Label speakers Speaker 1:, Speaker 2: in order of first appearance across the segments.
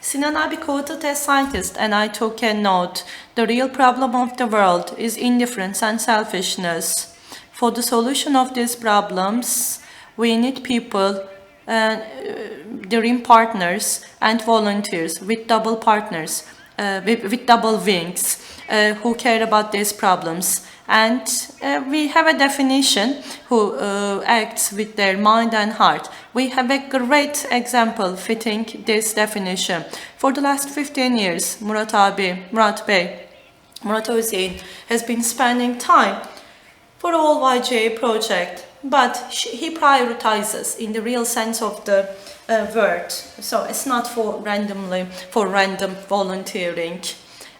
Speaker 1: Sinan abi quoted a scientist, and I took a note. The real problem of the world is indifference and selfishness. For the solution of these problems, we need people, dream partners and volunteers with double partners, with double wings, who care about these problems. And we have a definition who acts with their mind and heart. We have a great example fitting this definition. For the last 15 years, Murat Özyeğin has been spending time for all YGA project, but he prioritizes in the real sense of the word. So it's not for random volunteering.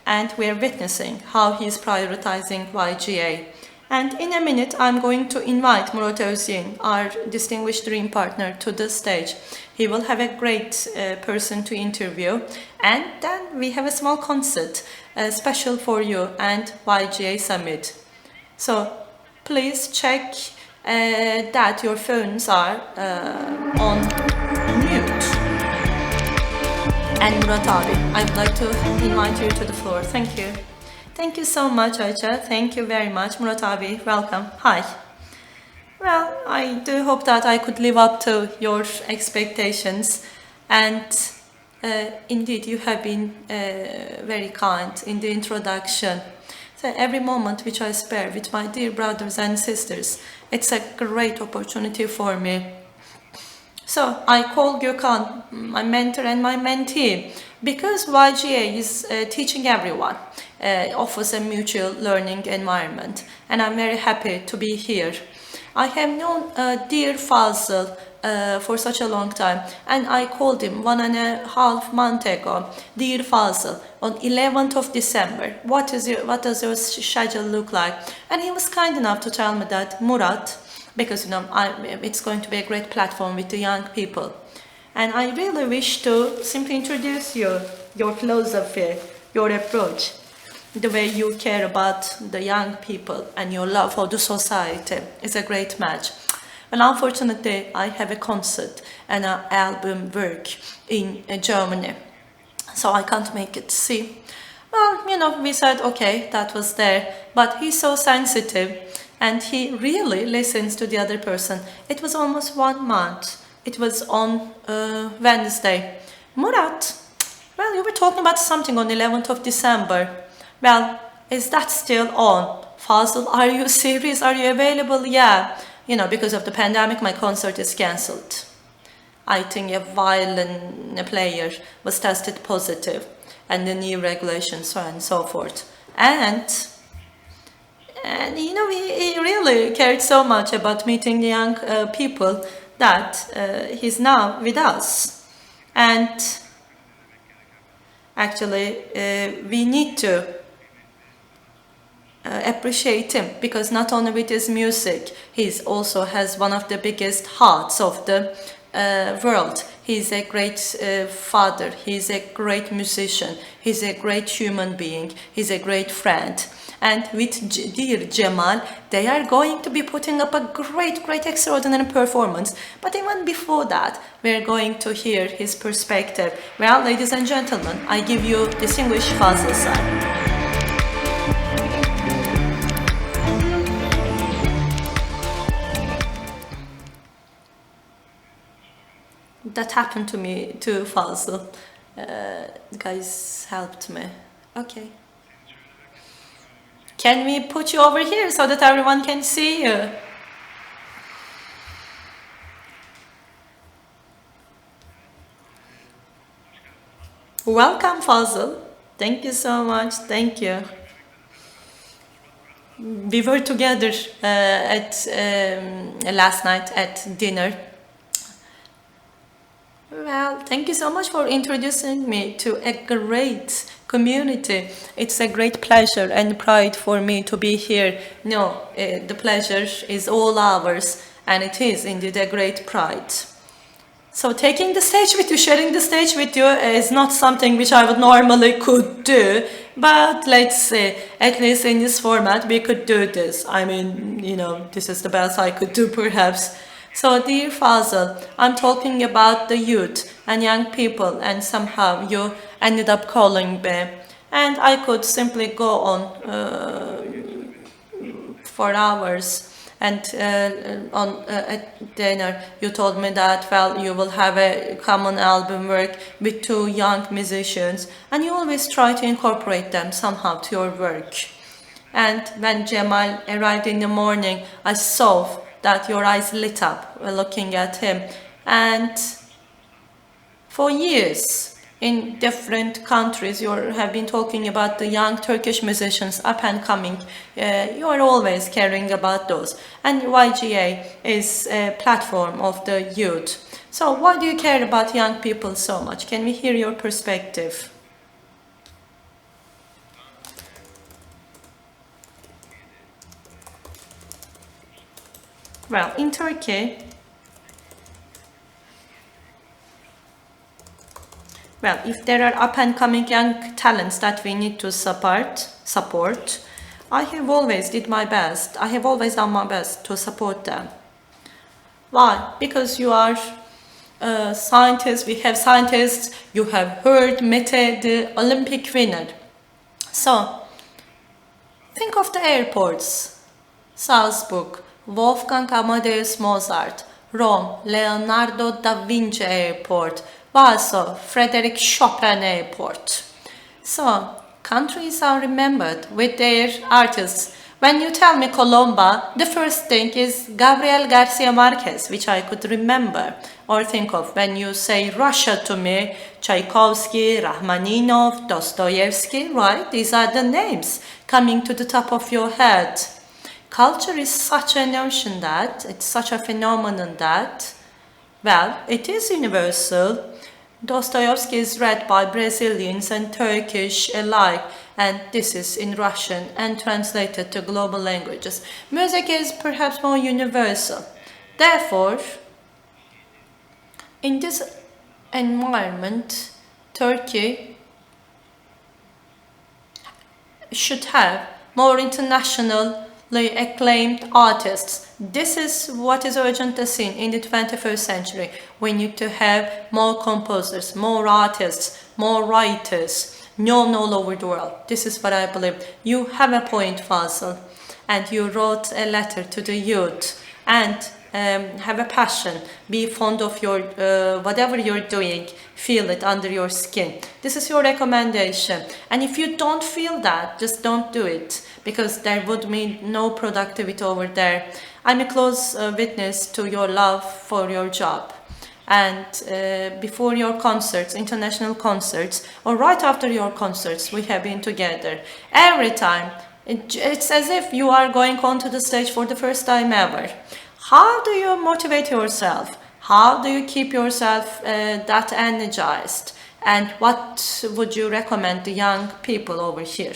Speaker 1: And we are witnessing how he is prioritizing YGA. And in a minute, I'm going to invite Murat Özyeğin, our distinguished dream partner, to the stage. He will have a great person to interview. And then we have a small concert, special for you and YGA Summit. So please check that your phones are on mute. And Murat abi, I would like to invite you to the floor. Thank you. Thank you so much, Ayça. Thank you very much. Murat abi, welcome. Hi. Well, I do hope that I could live up to your expectations. And indeed, you have been very kind in the introduction. So every moment which I spare with my dear brothers and sisters, it's a great opportunity for me. So I call Gökhan my mentor and my mentee because YGA is teaching everyone, offers a mutual learning environment, and I'm very happy to be here. I have known dear Fazıl for such a long time, and I called him 1.5 months ago, dear Fazıl, on 11th of December, what does your schedule look like? And he was kind enough to tell me that, Murat, because it's going to be a great platform with the young people. And I really wish to simply introduce you, your philosophy, your approach, the way you care about the young people and your love for the society is a great match. And unfortunately, I have a concert and an album work in Germany, so I can't make it. See, well, we said, okay, that was there, but he's so sensitive and he really listens to the other person. It was almost 1 month. It was on Wednesday. Murat, well, you were talking about something on 11th of December. Well, is that still on? Fazıl, are you serious? Are you available? Yeah. Because of the pandemic, my concert is cancelled. I think a violin player was tested positive and the new regulations, so on and so forth. And he really cared so much about meeting the young people that he's now with us. And actually, we need to appreciate him because not only with his music, he also has one of the biggest hearts of the world. He's a great father, he's a great musician, he's a great human being, he's a great friend. And with dear Cemal, they are going to be putting up a great extraordinary performance. But even before that, we're going to hear his perspective. Well, ladies and gentlemen, I give you distinguished Fazıl sir. That happened to me too, Fazıl. The guys helped me. Okay. Can we put you over here so that everyone can see you? Welcome, Fazıl. Thank you so much. Thank you. We were together at last night at dinner. Well, thank you so much for introducing me to a great community. It's a great pleasure and pride for me to be here. No, the pleasure is all ours, and it is indeed a great pride. So taking the stage with you, sharing the stage with you is not something which I would normally could do, but let's say, at least in this format, we could do this. I mean, this is the best I could do perhaps. So, dear Fazıl, I'm talking about the youth and young people, and somehow you ended up calling me. And I could simply go on for hours. And at dinner, you told me that, well, you will have a common album work with two young musicians, and you always try to incorporate them somehow to your work. And when Cemal arrived in the morning, I saw that your eyes lit up looking at him. And for years, in different countries, you have been talking about the young Turkish musicians up and coming. You are always caring about those. And YGA is a platform of the youth. So why do you care about young people so much? Can we hear your perspective? Well, in Turkey, well, if there are up-and-coming young talents that we need to support, I have always did my best. I have always done my best to support them. Why? Because you are scientists. We have scientists. You have heard Mete, the Olympic winner. So think of the airports: Salzburg, Wolfgang Amadeus Mozart; Rome, Leonardo da Vinci Airport; Warsaw, Frederick Chopin Airport. So, countries are remembered with their artists. When you tell me Colomba, the first thing is Gabriel Garcia Marquez, which I could remember or think of. When you say Russia to me, Tchaikovsky, Rachmaninov, Dostoevsky, right? These are the names coming to the top of your head. Culture is such a notion that, it's such a phenomenon that, well, it is universal. Dostoevsky is read by Brazilians and Turkish alike, and this is in Russian and translated to global languages. Music is perhaps more universal. Therefore, in this environment, Turkey should have more internationally acclaimed artists. This is what is urgently seen in the 21st century. We need to have more composers, more artists, more writers known all over the world. This is what I believe. You have a point, Fazıl, and you wrote a letter to the youth. And have a passion, be fond of your whatever you're doing, feel it under your skin. This is your recommendation, and if you don't feel that, just don't do it, because there would be no productivity over there. I'm a close witness to your love for your job, and before your concerts, international concerts, or right after your concerts, we have been together every time. It's as if you are going onto the stage for the first time ever. How do you motivate yourself? How do you keep yourself that energized? And what would you recommend the young people over here?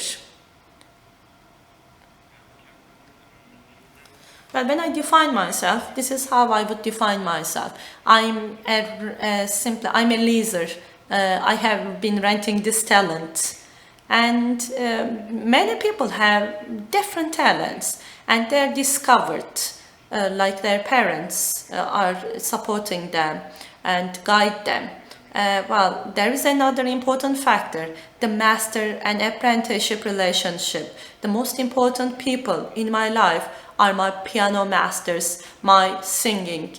Speaker 1: Well, when I define myself, this is how I would define myself. I'm a leaser. I have been renting this talent. And many people have different talents, and they're discovered. Like their parents are supporting them and guide them. Well, there is another important factor, the master and apprenticeship relationship. The most important people in my life are my piano masters, my singing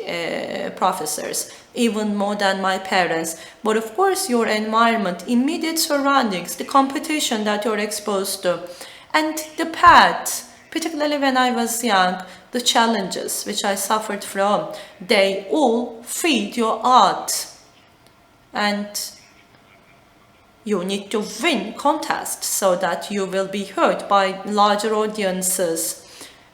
Speaker 1: professors, even more than my parents. But of course, your environment, immediate surroundings, the competition that you're exposed to, and the path. Particularly when I was young, the challenges which I suffered from, they all feed your art. And you need to win contests so that you will be heard by larger audiences.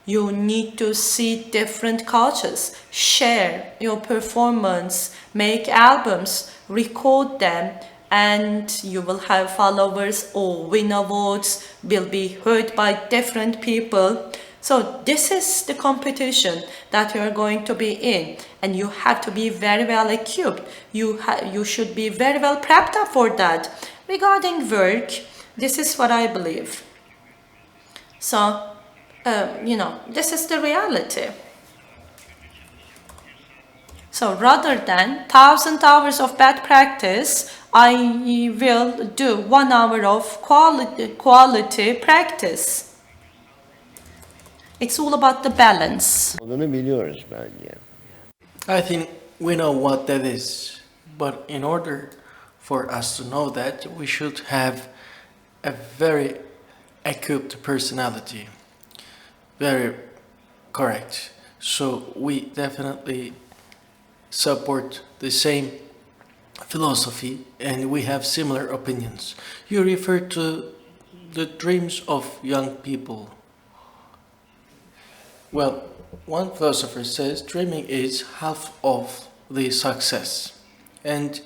Speaker 1: You need to see different cultures, share your performance, make albums, record them, and you will have followers or win awards, will be heard by different people. So this is the competition that you are going to be in, and you have to be very well equipped. You should be very well prepped up for that. Regarding work, this is what I believe. So, this is the reality. So rather than 1,000 hours of bad practice, I will do 1 hour of quality practice. It's all about the balance.
Speaker 2: Olduğunu biliyoruz bence.
Speaker 3: I think we know what that is, but in order for us to know that, we should have a very equipped personality. Very correct. So we definitely support the same philosophy and we have similar opinions. You refer to the dreams of young people. Well, one philosopher says dreaming is half of the success. And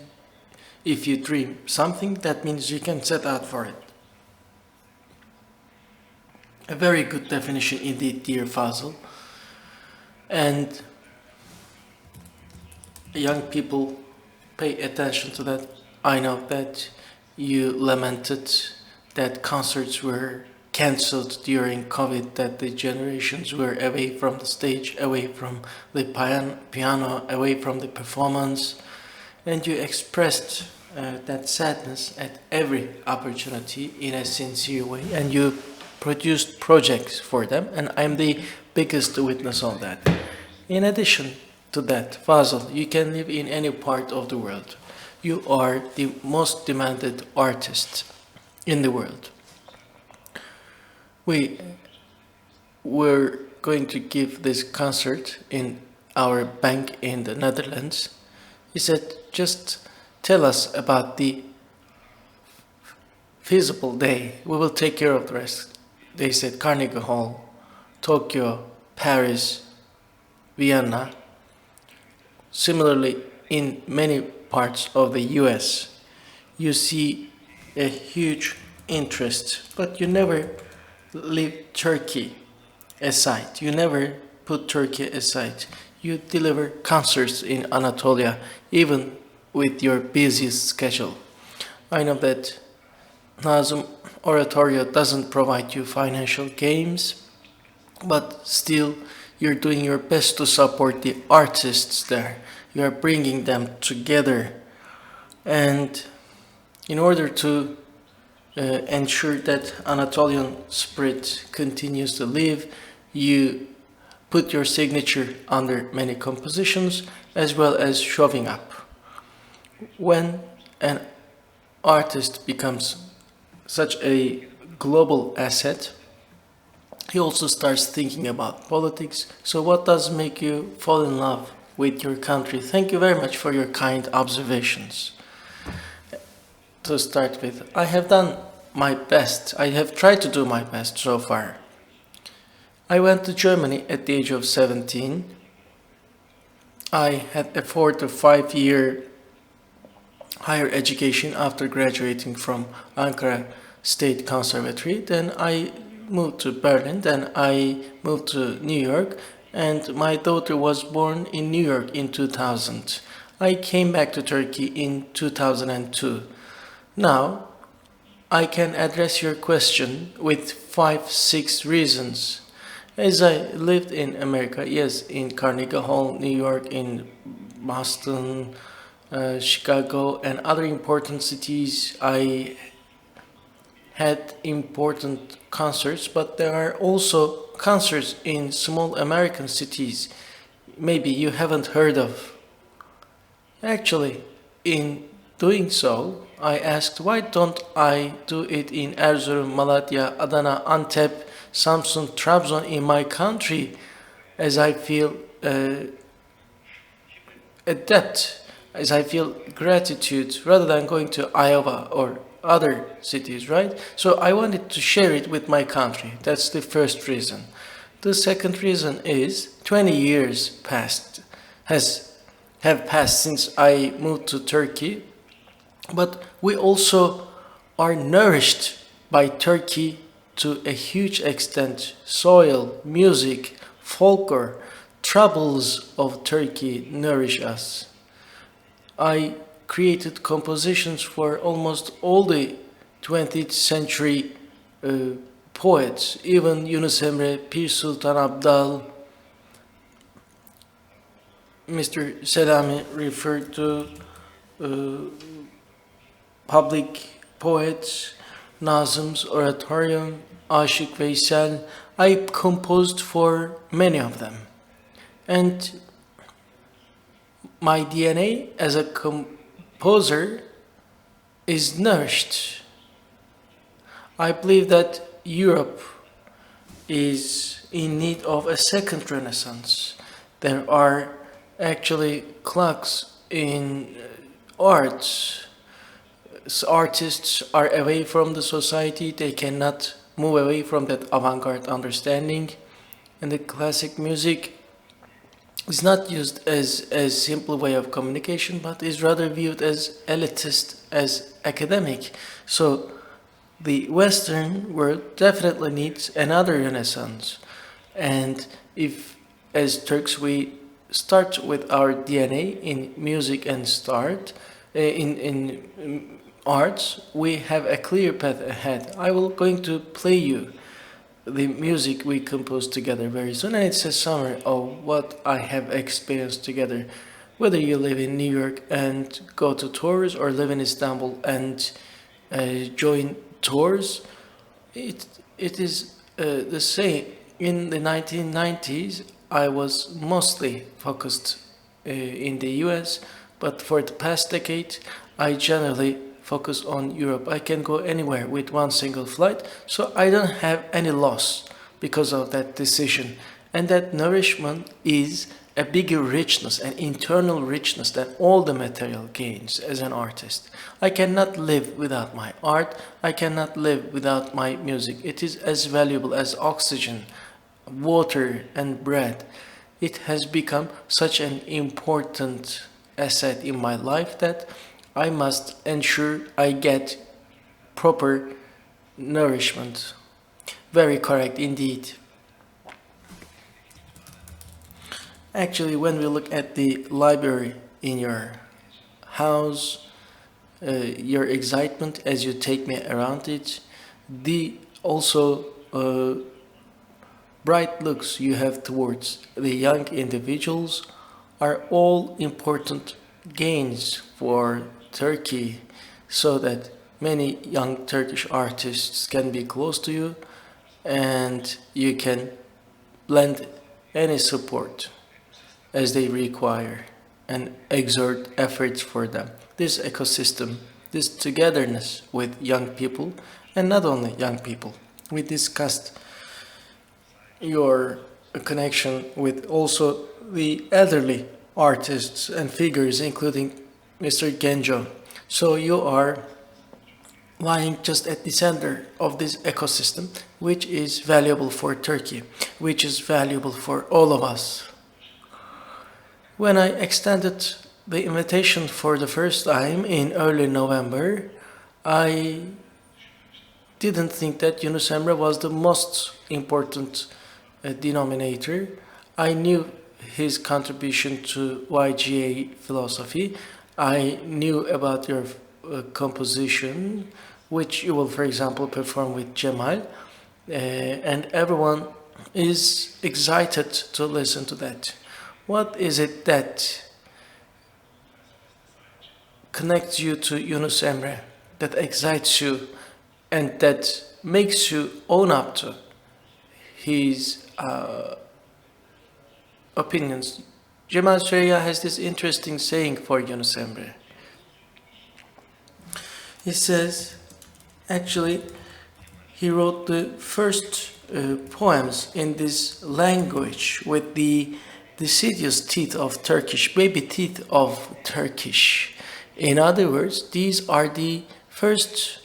Speaker 3: if you dream something, that means you can set out for it. A very good definition indeed, dear Fazıl. And young people pay attention to that. I know that you lamented that concerts were cancelled during COVID, that the generations were away from the stage, away from the piano, away from the performance, and you expressed that sadness at every opportunity in a sincere way, and you produced projects for them, and I'm the biggest witness on that. In addition to that, Fazıl, you can live in any part of the world. You are the most demanded artist in the world. We were going to give this concert in our bank in the Netherlands. He said, just tell us about the feasible day. We will take care of the rest. They said Carnegie Hall, Tokyo, Paris, Vienna. Similarly, in many parts of the US, you see a huge interest, but you never leave Turkey aside. You never put Turkey aside. You deliver concerts in Anatolia, even with your busiest schedule. I know that Nazım Oratorio doesn't provide you financial gains, but still you're doing your best to support the artists there. You are bringing them together, and in order to ensure that Anatolian spirit continues to live, you put your signature under many compositions as well as showing up. When an artist becomes such a global asset, he also starts thinking about politics. So what does make you fall in love with your country? Thank you very much for your kind observations. To start with, I have done my best. I have tried to do my best so far. I went to Germany at the age of 17. I had a 4 to 5 year higher education after graduating from Ankara State Conservatory. Then I moved to Berlin. Then I moved to New York. And my daughter was born in New York in 2000. I came back to Turkey in 2002. Now, I can address your question with 5-6 reasons. As I lived in America, yes, in Carnegie Hall, New York, in Boston, Chicago, and other important cities, I had important concerts, but there are also concerts in small American cities maybe you haven't heard of. Actually, in doing so, I asked, why don't I do it in Erzurum, Malatya, Adana, Antep, Samsun, Trabzon, in my country, as I feel adept, as I feel gratitude, rather than going to Iowa or other cities, right? So I wanted to share it with my country. That's the first reason. The second reason is 20 years have passed since I moved to Turkey, but we also are nourished by Turkey to a huge extent. Soil, music, folklore, troubles of Turkey nourish us. I created compositions for almost all the 20th century poets, even Yunus Emre, Pir Sultan Abdal, Mr. Selami referred to uh, public poets, Nazım's oratorium, Aşık Veysel. I composed for many of them. And my DNA as a composer is nourished. I believe that Europe is in need of a second renaissance. There are actually clocks in arts. Artists are away from the society, they cannot move away from that avant-garde understanding. And the classic music is not used as a simple way of communication, but is rather viewed as elitist, as academic. So the Western world definitely needs another renaissance. And if, as Turks, we start with our DNA in music and start in arts, we have a clear path ahead. I will going to play you the music we composed together very soon, and it's a summary of what I have experienced together. Whether you live in New York and go to tours, or live in Istanbul and join tours, it is the same. In the 1990s, I was mostly focused in the US, but for the past decade, I generally focus on Europe. I can go anywhere with one single flight, so I don't have any loss because of that decision. And that nourishment is a bigger richness, an internal richness than all the material gains as an artist. I cannot live without my art, I cannot live without my music. It is as valuable as oxygen, water, and bread. It has become such an important asset in my life that I must ensure I get proper nourishment. Very correct indeed. Actually, when we look at the library in your house, your excitement as you take me around it, the also bright looks you have towards the young individuals are all important gains for Turkey, so that many young Turkish artists can be close to you and you can lend any support as they require and exert efforts for them. This ecosystem, this togetherness with young people, and not only young people, we discussed your connection with also the elderly artists and figures, including Mr. Genjo. So you are lying just at the center of this ecosystem, which is valuable for Turkey, which is valuable for all of us. When I extended the invitation for the first time in early November, I didn't think that Yunus Emre was the most important denominator. I knew his contribution to YGA philosophy. I knew about your composition, which you will, for example, perform with Cemal, and everyone is excited to listen to that. What is it that connects you to Yunus Emre, that excites you, and that makes you own up to his opinions? Cemal Süreyya has this interesting saying for Yunus Emre. He says, actually, he wrote the first poems in this language with the deciduous teeth of Turkish, baby teeth of Turkish. In other words, these are the first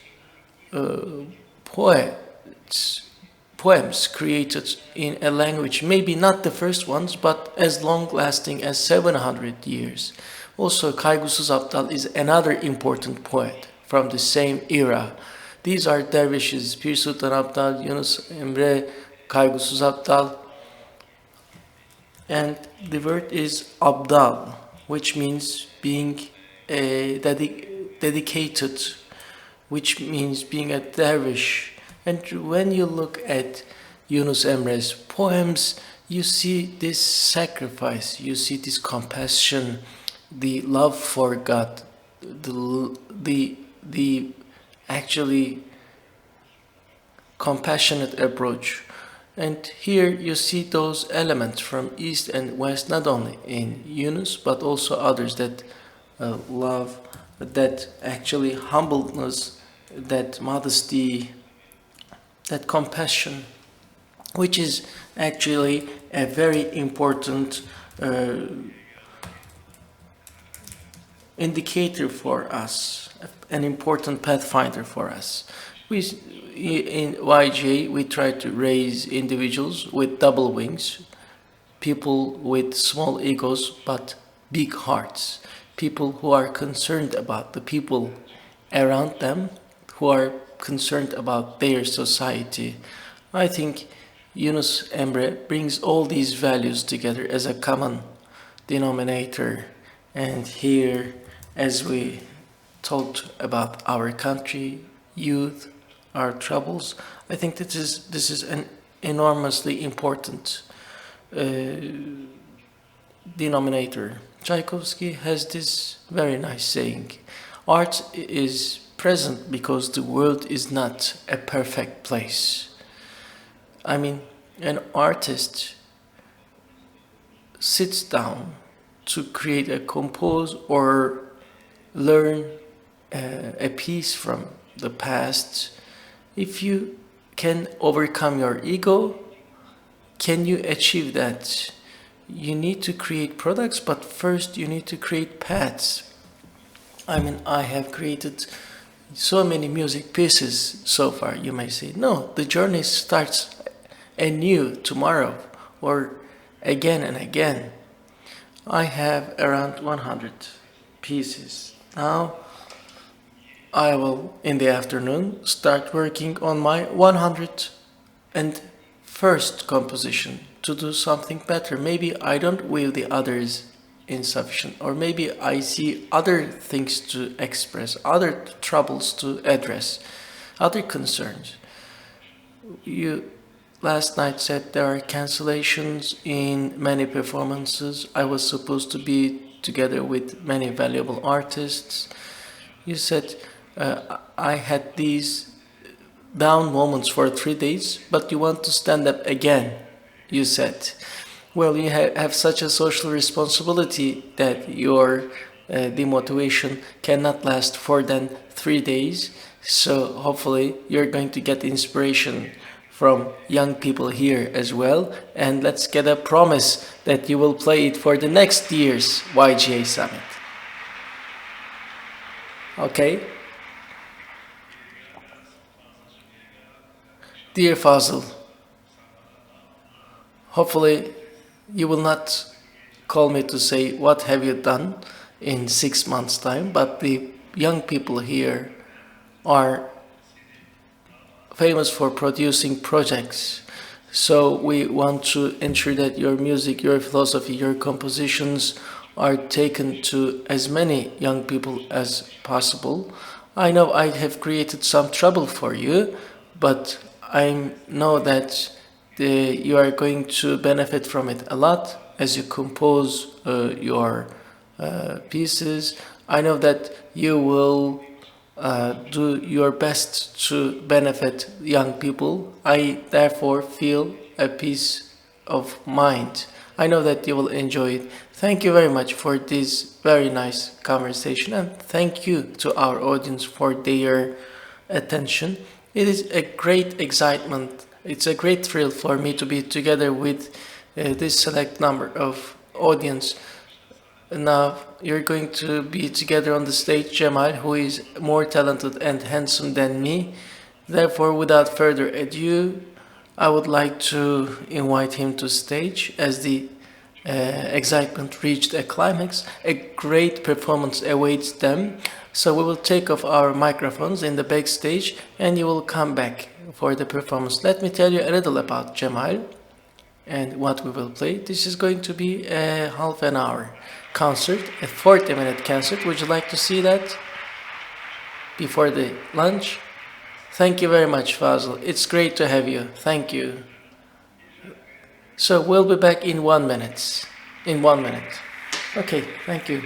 Speaker 3: poems created in a language, maybe not the first ones, but as long-lasting as 700 years. Also, Kaygusuz Aptal is another important poet from the same era. These are dervishes, Pir Sultan Abdal, Yunus Emre, Kaygusuz Aptal. And the word is Abdal, which means being dedicated, which means being a dervish. And when you look at Yunus Emre's poems, you see this sacrifice, you see this compassion, the love for God, the actually compassionate approach. And here you see those elements from East and West, not only in Yunus, but also others, that love, that actually humbleness, that modesty, that compassion, which is actually a very important indicator for us, an important pathfinder for us. We, in YGA, we try to raise individuals with double wings, people with small egos but big hearts, people who are concerned about the people around them, who are concerned about their society. I think Yunus Emre brings all these values together as a common denominator. And here, as we talked about our country, youth, our troubles, I think this is an enormously important denominator. Tchaikovsky has this very nice saying: art is present because the world is not a perfect place. I mean, an artist sits down to create a compose or learn a piece from the past. If you can overcome your ego, can you achieve that? You need to create products, but first you need to create paths. I mean, I have created so many music pieces so far. You may say, no, the journey starts anew tomorrow or again and again. I have around 100 pieces. Now I will, in the afternoon, start working on my 101st composition to do something better. Maybe I don't weave the others insufficient, or maybe I see other things to express, other troubles to address, other concerns. You last night said there are cancellations in many performances. I was supposed to be together with many valuable artists. You said I had these down moments for 3 days, but you want to stand up again, you said. Well, you have such a social responsibility that your demotivation cannot last for than 3 days. So hopefully you're going to get inspiration from young people here as well. And let's get a promise that you will play it for the next year's YGA Summit. Okay? Dear Fazıl, hopefully you will not call me to say, what have you done in 6 months' time? But the young people here are famous for producing projects. So we want to ensure that your music, your philosophy, your compositions are taken to as many young people as possible. I know I have created some trouble for you, but I know that you are going to benefit from it a lot as you compose your pieces. I know that you will do your best to benefit young people. I therefore feel a peace of mind. I know that you will enjoy it. Thank you very much for this very nice conversation, and thank you to our audience for their attention. It is a great excitement. It's a great thrill for me to be together with this select number of audience. Now you're going to be together on the stage, Cemal, who is more talented and handsome than me. Therefore, without further ado, I would like to invite him to stage as the excitement reached a climax. A great performance awaits them. So we will take off our microphones in the backstage and you will come back for the performance. Let me tell you a little about Cemal and what we will play. This is going to be a half an hour concert, a 40-minute concert. Would you like to see that before the lunch? Thank you very much, Fazıl. It's great to have you. Thank you. So we'll be back in 1 minute. In 1 minute. Okay, thank you.